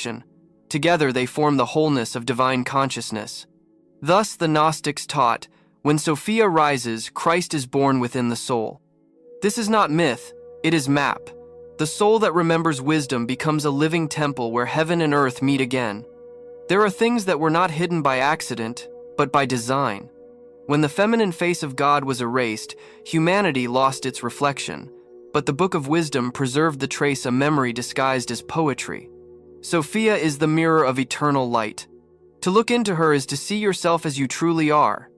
perfection. Together they form the wholeness of divine consciousness. Thus the Gnostics taught, when Sophia rises, Christ is born within the soul. This is not myth, it is map. The soul that remembers wisdom becomes a living temple where heaven and earth meet again. There are things that were not hidden by accident, but by design. When the feminine face of God was erased, humanity lost its reflection, but the Book of Wisdom preserved the trace, a memory disguised as poetry. Sophia is the mirror of eternal light. To look into her is to see yourself as you truly are.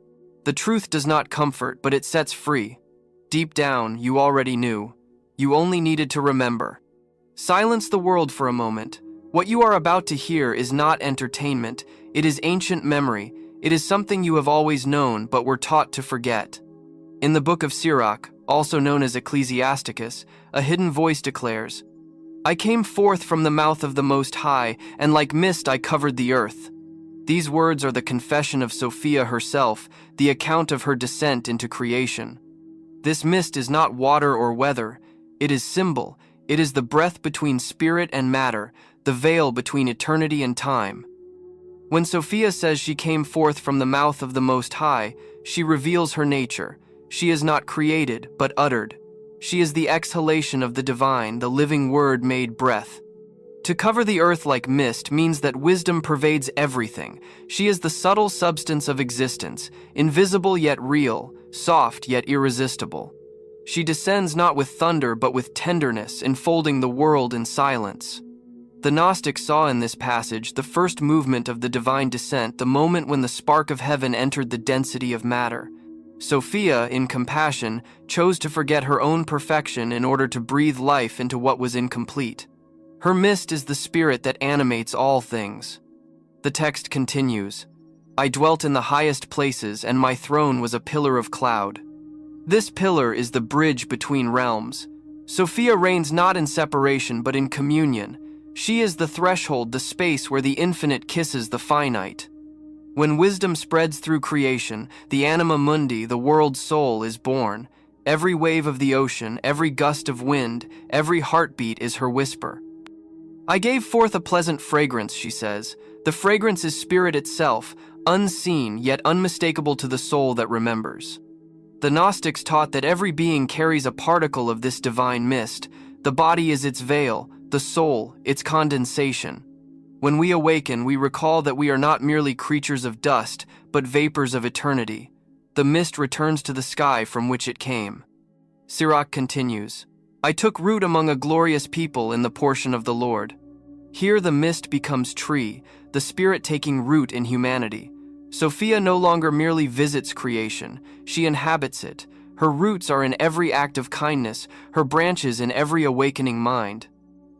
The truth does not comfort, but it sets free. Deep down, you already knew. You only needed to remember. Silence the world for a moment. What you are about to hear is not entertainment. It is ancient memory. It is something you have always known, but were taught to forget. In the book of Sirach, also known as Ecclesiasticus, a hidden voice declares, "I came forth from the mouth of the Most High, and like mist I covered the earth." These words are the confession of Sophia herself, the account of her descent into creation. This mist is not water or weather. It is symbol. It is the breath between spirit and matter, the veil between eternity and time. When Sophia says she came forth from the mouth of the Most High, she reveals her nature. She is not created, but uttered. She is the exhalation of the divine, the living word made breath. To cover the earth like mist means that wisdom pervades everything. She is the subtle substance of existence, invisible yet real, soft yet irresistible. She descends not with thunder but with tenderness, enfolding the world in silence. The Gnostics saw in this passage the first movement of the divine descent, the moment when the spark of heaven entered the density of matter. Sophia, in compassion, chose to forget her own perfection in order to breathe life into what was incomplete. Her mist is the spirit that animates all things. The text continues, "I dwelt in the highest places, and my throne was a pillar of cloud." This pillar is the bridge between realms. Sophia reigns not in separation but in communion. She is the threshold, the space where the infinite kisses the finite. When wisdom spreads through creation, the anima mundi, the world's soul, is born. Every wave of the ocean, every gust of wind, every heartbeat is her whisper. "I gave forth a pleasant fragrance," she says. The fragrance is spirit itself, unseen yet unmistakable to the soul that remembers. The Gnostics taught that every being carries a particle of this divine mist. The body is its veil, the soul, its condensation. When we awaken, we recall that we are not merely creatures of dust, but vapors of eternity. The mist returns to the sky from which it came. Sirach continues, "I took root among a glorious people in the portion of the Lord." Here the mist becomes tree, the spirit taking root in humanity. Sophia no longer merely visits creation, she inhabits it. Her roots are in every act of kindness, her branches in every awakening mind.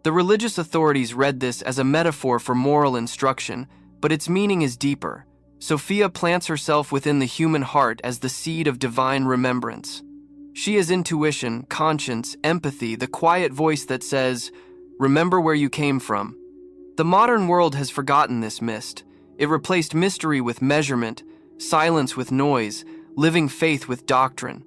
The religious authorities read this as a metaphor for moral instruction, but its meaning is deeper. Sophia plants herself within the human heart as the seed of divine remembrance. She is intuition, conscience, empathy, the quiet voice that says, "Remember where you came from." The modern world has forgotten this mist. It replaced mystery with measurement, silence with noise, living faith with doctrine.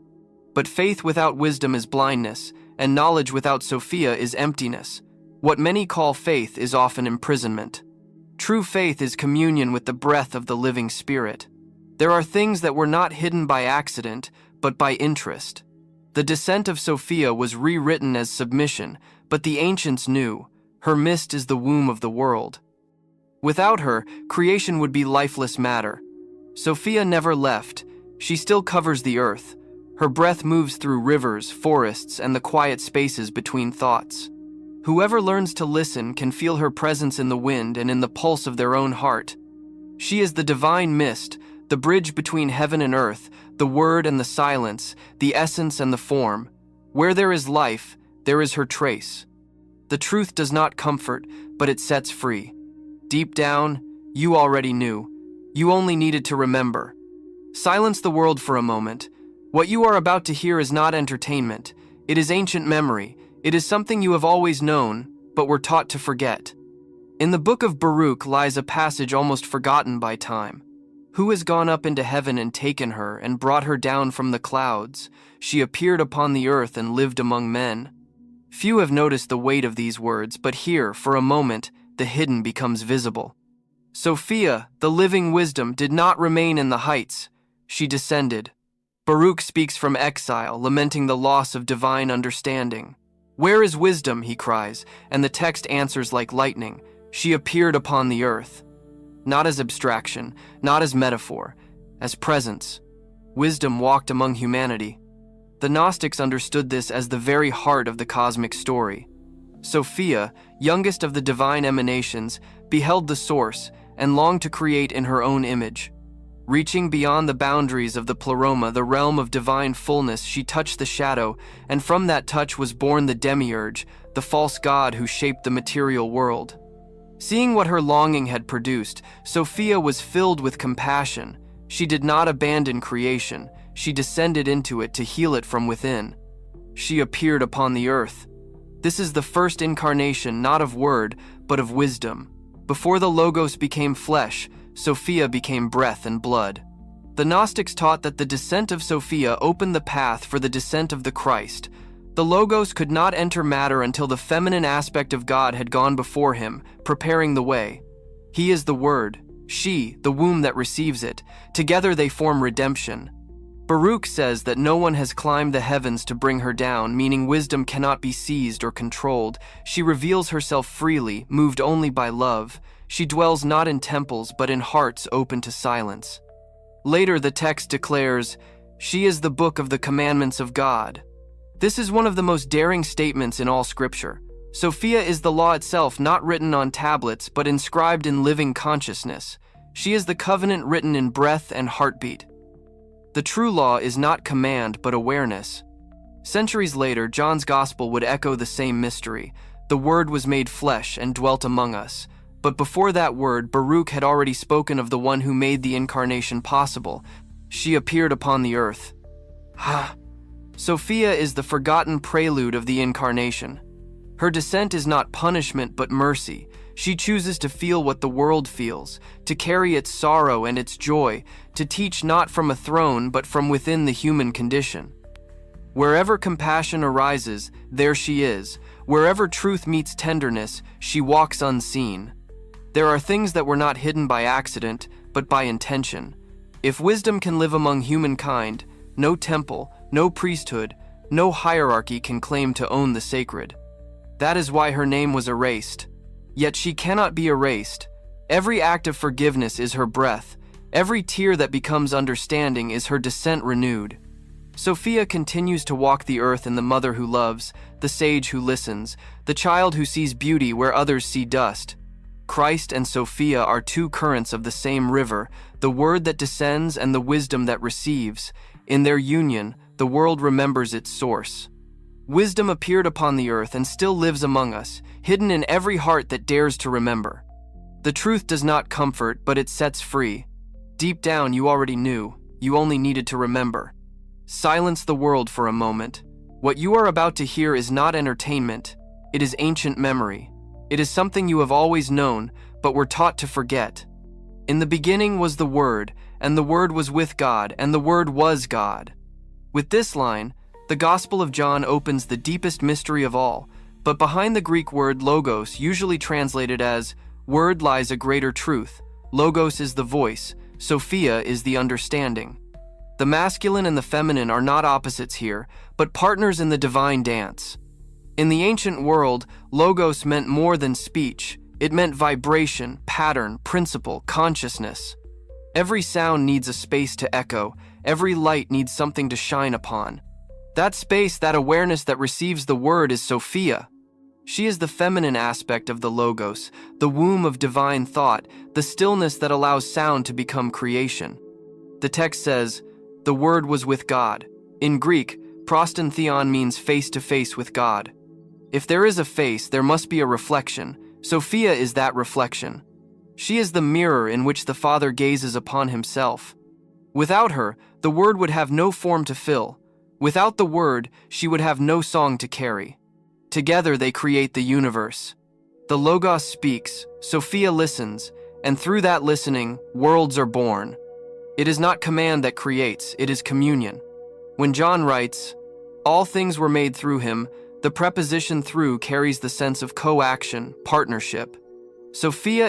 But faith without wisdom is blindness, and knowledge without Sophia is emptiness. What many call faith is often imprisonment. True faith is communion with the breath of the living spirit. There are things that were not hidden by accident, but by interest. The descent of Sophia was rewritten as submission, but the ancients knew, her mist is the womb of the world. Without her, creation would be lifeless matter. Sophia never left. She still covers the earth. Her breath moves through rivers, forests, and the quiet spaces between thoughts. Whoever learns to listen can feel her presence in the wind and in the pulse of their own heart. She is the divine mist, the bridge between heaven and earth, the word and the silence, the essence and the form. Where there is life, there is her trace. The truth does not comfort, but it sets free. Deep down, you already knew. You only needed to remember. Silence the world for a moment. What you are about to hear is not entertainment. It is ancient memory. It is something you have always known, but were taught to forget. In the book of Baruch lies a passage almost forgotten by time. "Who has gone up into heaven and taken her, and brought her down from the clouds? She appeared upon the earth and lived among men." Few have noticed the weight of these words, but here, for a moment, the hidden becomes visible. Sophia, the living wisdom, did not remain in the heights. She descended. Baruch speaks from exile, lamenting the loss of divine understanding. "Where is wisdom?" he cries, and the text answers like lightning. She appeared upon the earth. Not as abstraction, not as metaphor, as presence. Wisdom walked among humanity. The Gnostics understood this as the very heart of the cosmic story. Sophia, youngest of the divine emanations, beheld the source and longed to create in her own image. Reaching beyond the boundaries of the pleroma, the realm of divine fullness, she touched the shadow, and from that touch was born the demiurge, the false god who shaped the material world. Seeing what her longing had produced, Sophia was filled with compassion. She did not abandon creation. She descended into it to heal it from within. She appeared upon the earth. This is the first incarnation, not of word, but of wisdom. Before the Logos became flesh, Sophia became breath and blood. The Gnostics taught that the descent of Sophia opened the path for the descent of the Christ. The Logos could not enter matter until the feminine aspect of God had gone before him, preparing the way. He is the Word, she, the womb that receives it. Together they form redemption. Baruch says that no one has climbed the heavens to bring her down, meaning wisdom cannot be seized or controlled. She reveals herself freely, moved only by love. She dwells not in temples, but in hearts open to silence. Later, the text declares, "She is the book of the commandments of God." This is one of the most daring statements in all Scripture. Sophia is the law itself, not written on tablets, but inscribed in living consciousness. She is the covenant written in breath and heartbeat. The true law is not command, but awareness. Centuries later, John's Gospel would echo the same mystery. The Word was made flesh and dwelt among us. But before that word, Baruch had already spoken of the one who made the incarnation possible. She appeared upon the earth. Sophia is the forgotten prelude of the incarnation. Her descent is not punishment but mercy. She chooses to feel what the world feels, to carry its sorrow and its joy, to teach not from a throne but from within the human condition. Wherever compassion arises, there she is. Wherever truth meets tenderness, she walks unseen. There are things that were not hidden by accident, but by intention. If wisdom can live among humankind, no temple, no priesthood, no hierarchy can claim to own the sacred. That is why her name was erased. Yet she cannot be erased. Every act of forgiveness is her breath. Every tear that becomes understanding is her descent renewed. Sophia continues to walk the earth in the mother who loves, the sage who listens, the child who sees beauty where others see dust. Christ and Sophia are two currents of the same river, the word that descends and the wisdom that receives. In their union, the world remembers its source. Wisdom appeared upon the earth and still lives among us, hidden in every heart that dares to remember. The truth does not comfort, but it sets free. Deep down, you already knew. You only needed to remember. Silence the world for a moment. What you are about to hear is not entertainment. It is ancient memory. It is something you have always known, but were taught to forget. In the beginning was the Word, and the Word was with God, and the Word was God. With this line, the Gospel of John opens the deepest mystery of all, but behind the Greek word logos, usually translated as word, lies a greater truth. Logos is the voice, Sophia is the understanding. The masculine and the feminine are not opposites here, but partners in the divine dance. In the ancient world, logos meant more than speech. It meant vibration, pattern, principle, consciousness. Every sound needs a space to echo. Every light needs something to shine upon. That space, that awareness that receives the word is Sophia. She is the feminine aspect of the logos, the womb of divine thought, the stillness that allows sound to become creation. The text says, "The word was with God." In Greek, proston theon means face to face with God. If there is a face, there must be a reflection. Sophia is that reflection. She is the mirror in which the Father gazes upon himself. Without her, the Word would have no form to fill. Without the Word, she would have no song to carry. Together they create the universe. The Logos speaks, Sophia listens, and through that listening, worlds are born. It is not command that creates, it is communion. When John writes, "All things were made through him," the preposition through carries the sense of co-action, partnership. Sophia